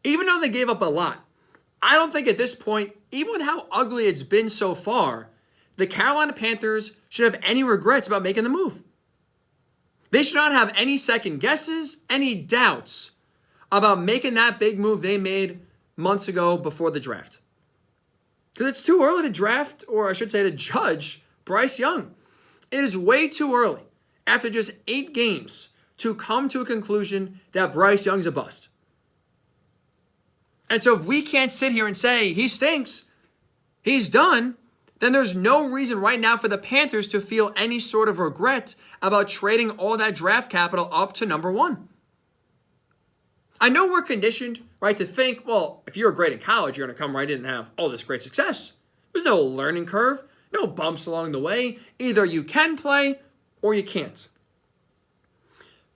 even though they gave up a lot, I don't think at this point, even with how ugly it's been so far, the Carolina Panthers should have any regrets about making the move. They should not have any second guesses, any doubts about making that big move they made months ago before the draft. Because it's too early to draft, or I should say to judge, Bryce Young. It is way too early, after just 8 games, to come to a conclusion that Bryce Young's a bust. And so if we can't sit here and say he stinks, he's done, then there's no reason right now for the Panthers to feel any sort of regret about trading all that draft capital up to number 1. I know we're conditioned, right, to think, well, if you're great in college, you're going to come right in and have all this great success. There's no learning curve, no bumps along the way. Either you can play or you can't.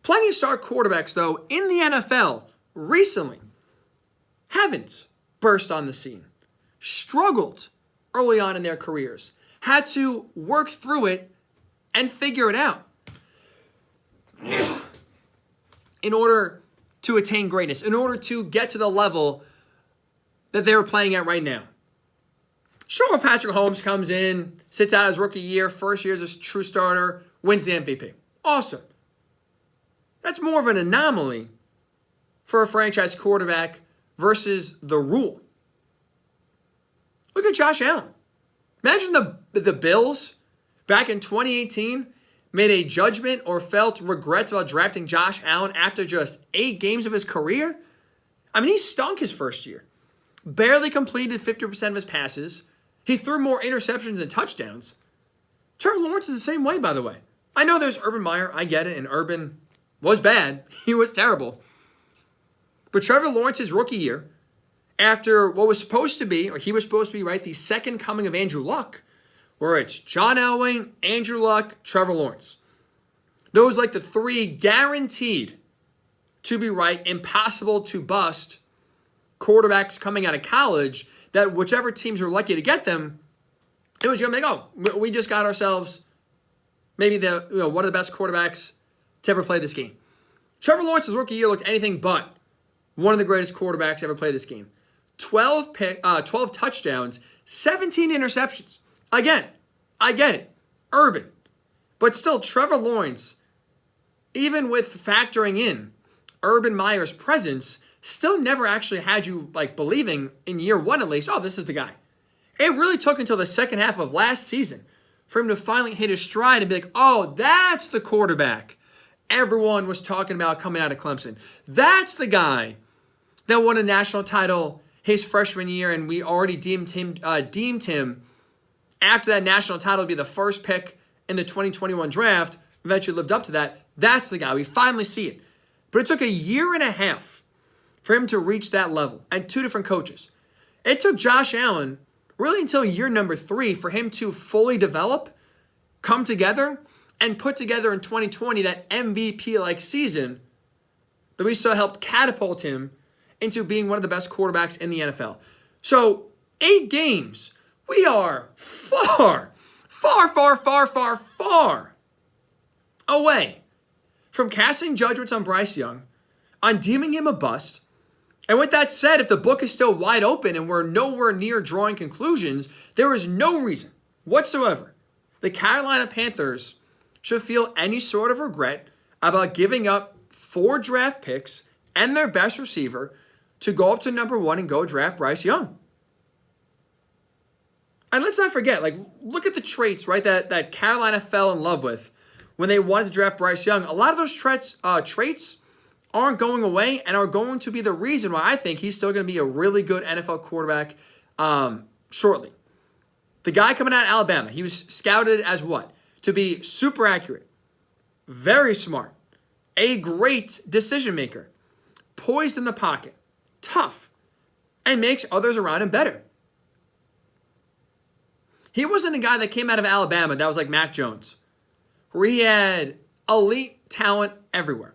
Plenty of star quarterbacks, though, in the NFL recently haven't burst on the scene, struggled early on in their careers, had to work through it and figure it out in order to attain greatness, in order to get to the level that they were playing at right now. Sure, Patrick Mahomes comes in, sits out his rookie year, first year as a true starter, wins the MVP. Awesome. That's more of an anomaly for a franchise quarterback versus the rule. Look at Josh Allen. Imagine the Bills back in 2018 made a judgment or felt regrets about drafting Josh Allen after just 8 games of his career. I mean, he stunk his first year. Barely completed 50% of his passes. He threw more interceptions than touchdowns. Trevor Lawrence is the same way, by the way. I know there's Urban Meyer. I get it. And Urban was bad. He was terrible. But Trevor Lawrence's rookie year, after what was supposed to be, or he was supposed to be, right, the second coming of Andrew Luck, where it's John Elway, Andrew Luck, Trevor Lawrence. Those like the 3 guaranteed to be right, impossible to bust quarterbacks coming out of college that whichever teams were lucky to get them, it was going to be like, oh, we just got ourselves maybe one of the best quarterbacks to ever play this game. Trevor Lawrence's rookie year looked anything but one of the greatest quarterbacks to ever play this game. 12 touchdowns, 17 interceptions. Again, I get it. Urban. But still, Trevor Lawrence, even with factoring in Urban Meyer's presence, still never actually had you believing in year 1 at least, oh, this is the guy. It really took until the second half of last season for him to finally hit his stride and be like, oh, that's the quarterback everyone was talking about coming out of Clemson. That's the guy that won a national title his freshman year, and we already deemed him after that national title to be the first pick in the 2021 draft. Eventually lived up to that. That's the guy. We finally see it. But it took a year and a half for him to reach that level, and 2 different coaches. It took Josh Allen really until year number 3 for him to fully develop, come together, and put together in 2020 that MVP-like season that we saw helped catapult him into being one of the best quarterbacks in the NFL. So 8 games, we are far away from casting judgments on Bryce Young, on deeming him a bust. And with that said, if the book is still wide open and we're nowhere near drawing conclusions, there is no reason whatsoever the Carolina Panthers should feel any sort of regret about giving up 4 draft picks and their best receiver to go up to number 1 and go draft Bryce Young. And let's not forget, look at the traits, right, that Carolina fell in love with when they wanted to draft Bryce Young. A lot of those traits aren't going away and are going to be the reason why I think he's still going to be a really good NFL quarterback shortly. The guy coming out of Alabama, he was scouted as what? To be super accurate, very smart, a great decision maker, poised in the pocket, tough, and makes others around him better. He wasn't a guy that came out of Alabama that was like Mac Jones, where he had elite talent everywhere.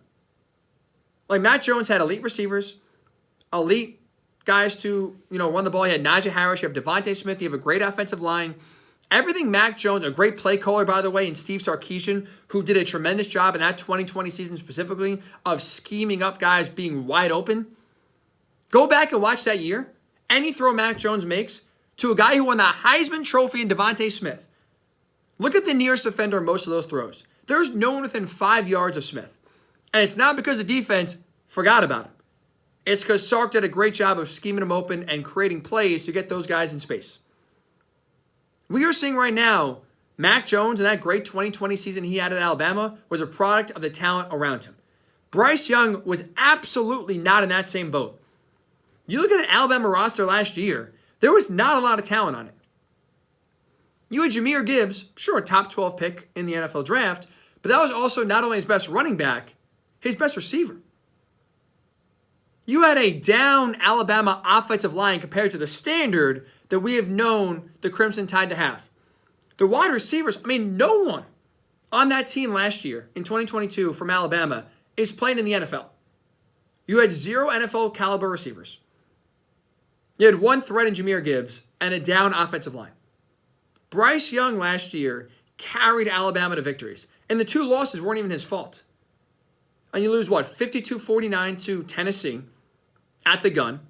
Like Mac Jones had elite receivers, elite guys to, run the ball. He had Najee Harris, you have Devontae Smith, you have a great offensive line. Everything Mac Jones, a great play caller, by the way, and Steve Sarkisian, who did a tremendous job in that 2020 season specifically of scheming up guys being wide open. Go back and watch that year. Any throw Mac Jones makes to a guy who won the Heisman Trophy in Devontae Smith. Look at the nearest defender in most of those throws. There's no one within 5 yards of Smith. And it's not because the defense forgot about him. It's because Sark did a great job of scheming him open and creating plays to get those guys in space. We are seeing right now, Mac Jones and that great 2020 season he had at Alabama was a product of the talent around him. Bryce Young was absolutely not in that same boat. You look at the Alabama roster last year, there was not a lot of talent on it. You had Jahmyr Gibbs, sure, a top 12 pick in the NFL draft, but that was also not only his best running back, his best receiver. You had a down Alabama offensive line compared to the standard that we have known the Crimson Tide to have. The wide receivers, no one on that team last year in 2022 from Alabama is playing in the NFL. You had 0 NFL caliber receivers. You had one threat in Jahmyr Gibbs and a down offensive line. Bryce Young last year carried Alabama to victories, and the 2 losses weren't even his fault. And you lose, 52-49 to Tennessee at the gun.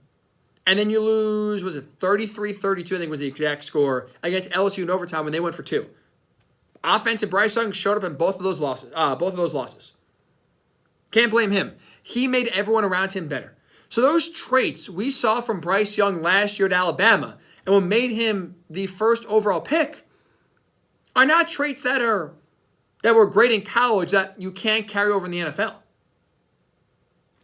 And then you lose, 33-32, I think was the exact score, against LSU in overtime when they went for 2. Offensive Bryce Young showed up in both of those losses. Can't blame him. He made everyone around him better. So those traits we saw from Bryce Young last year at Alabama and what made him the first overall pick are not traits that were great in college that you can't carry over in the NFL.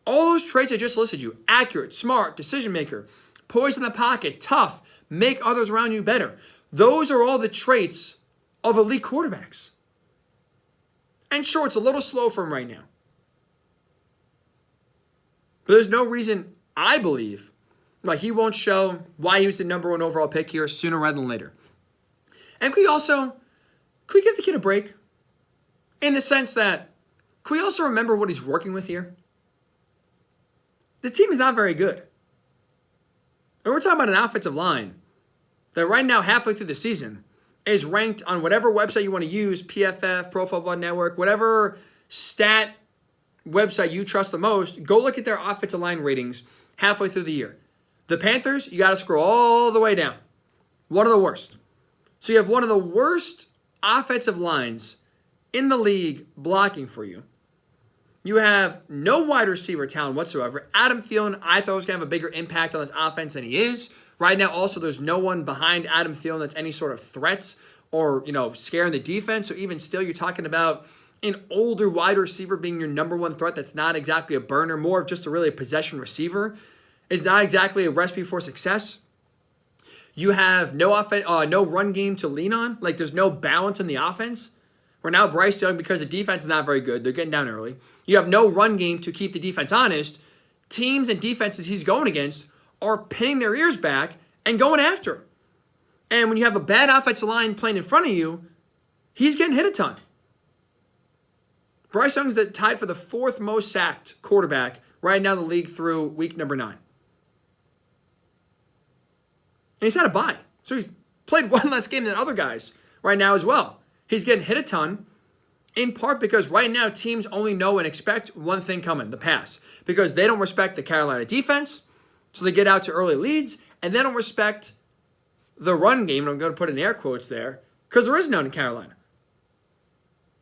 All those traits I just listed you, accurate, smart, decision maker, poise in the pocket, tough, make others around you better. Those are all the traits of elite quarterbacks. And sure, it's a little slow for him right now. But there's no reason, I believe, he won't show why he was the number 1 overall pick here sooner rather than later. And could we give the kid a break? In the sense that, could we also remember what he's working with here? The team is not very good. And we're talking about an offensive line that right now, halfway through the season, is ranked on whatever website you want to use, PFF, Pro Football Network, whatever stat website you trust the most, go look at their offensive line ratings halfway through the year. The Panthers, you got to scroll all the way down. One of the worst. So you have one of the worst offensive lines in the league blocking for you. You have no wide receiver talent whatsoever. Adam Thielen, I thought was going to have a bigger impact on this offense than he is. Right now, also, there's no one behind Adam Thielen that's any sort of threat or, scaring the defense. So even still, you're talking about an older wide receiver being your number 1 threat that's not exactly a burner, more of just a possession receiver. Is not exactly a recipe for success. You have no run game to lean on. There's no balance in the offense. Where now Bryce Young, because the defense is not very good, they're getting down early. You have no run game to keep the defense honest. Teams and defenses he's going against are pinning their ears back and going after him. And when you have a bad offensive line playing in front of you, he's getting hit a ton. Bryce Young's tied for the 4th most sacked quarterback right now in the league through week number 9. And he's had a bye. So he's played one less game than other guys right now as well. He's getting hit a ton, in part because right now teams only know and expect one thing coming, the pass. Because they don't respect the Carolina defense, so they get out to early leads, and they don't respect the run game, and I'm going to put in air quotes there, because there is none in Carolina.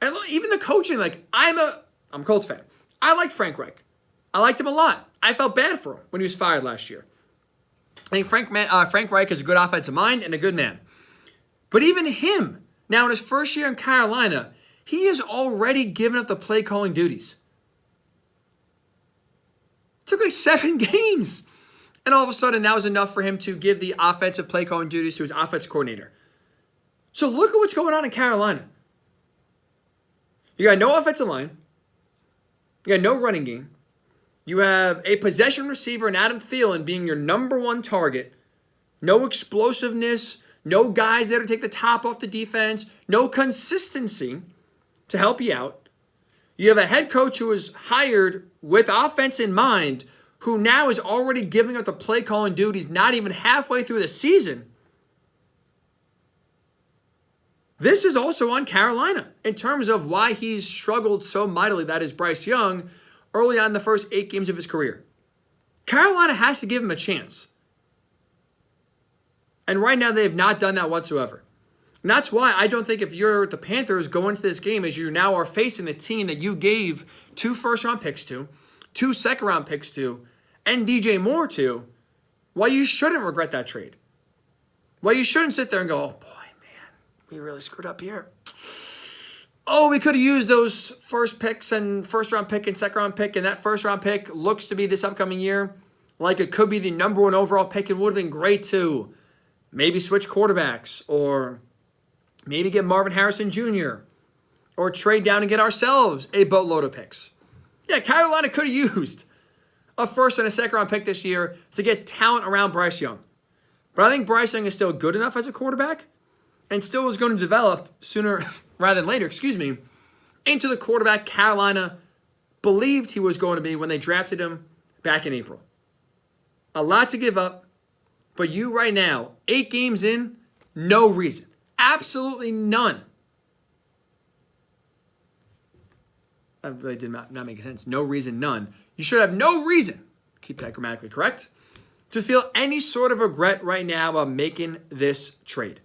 And look, even the coaching, I'm a Colts fan. I liked Frank Reich. I liked him a lot. I felt bad for him when he was fired last year. I think Frank Reich is a good offensive mind and a good man. But even him, now in his first year in Carolina, he has already given up the play calling duties. It took 7 games. And all of a sudden, that was enough for him to give the offensive play calling duties to his offensive coordinator. So look at what's going on in Carolina. You got no offensive line. You got no running game. You have a possession receiver in Adam Thielen being your number 1 target. No explosiveness. No guys there to take the top off the defense. No consistency to help you out. You have a head coach who was hired with offense in mind, who now is already giving up the play calling duties not even halfway through the season. This is also on Carolina in terms of why he's struggled so mightily, that is Bryce Young, early on in the first 8 games of his career. Carolina has to give him a chance. And right now, they have not done that whatsoever. And that's why I don't think if you're the Panthers go into this game as you now are facing the team that you gave 2 first-round picks to, 2 second-round picks to, and DJ Moore to, why you shouldn't regret that trade. Why you shouldn't sit there and go, oh boy, man, we really screwed up here. Oh, we could have used those first picks and first-round pick and second-round pick, and that first-round pick looks to be this upcoming year like it could be the number 1 overall pick. It would have been great to maybe switch quarterbacks or maybe get Marvin Harrison Jr. or trade down and get ourselves a boatload of picks. Yeah, Carolina could have used a first and a second-round pick this year to get talent around Bryce Young. But I think Bryce Young is still good enough as a quarterback and still is going to develop sooner rather than later, into the quarterback Carolina believed he was going to be when they drafted him back in April. A lot to give up, but you right now, 8 games in, no reason. Absolutely none. That really did not make sense. No reason, none. You should have no reason, keep that grammatically correct, to feel any sort of regret right now about making this trade.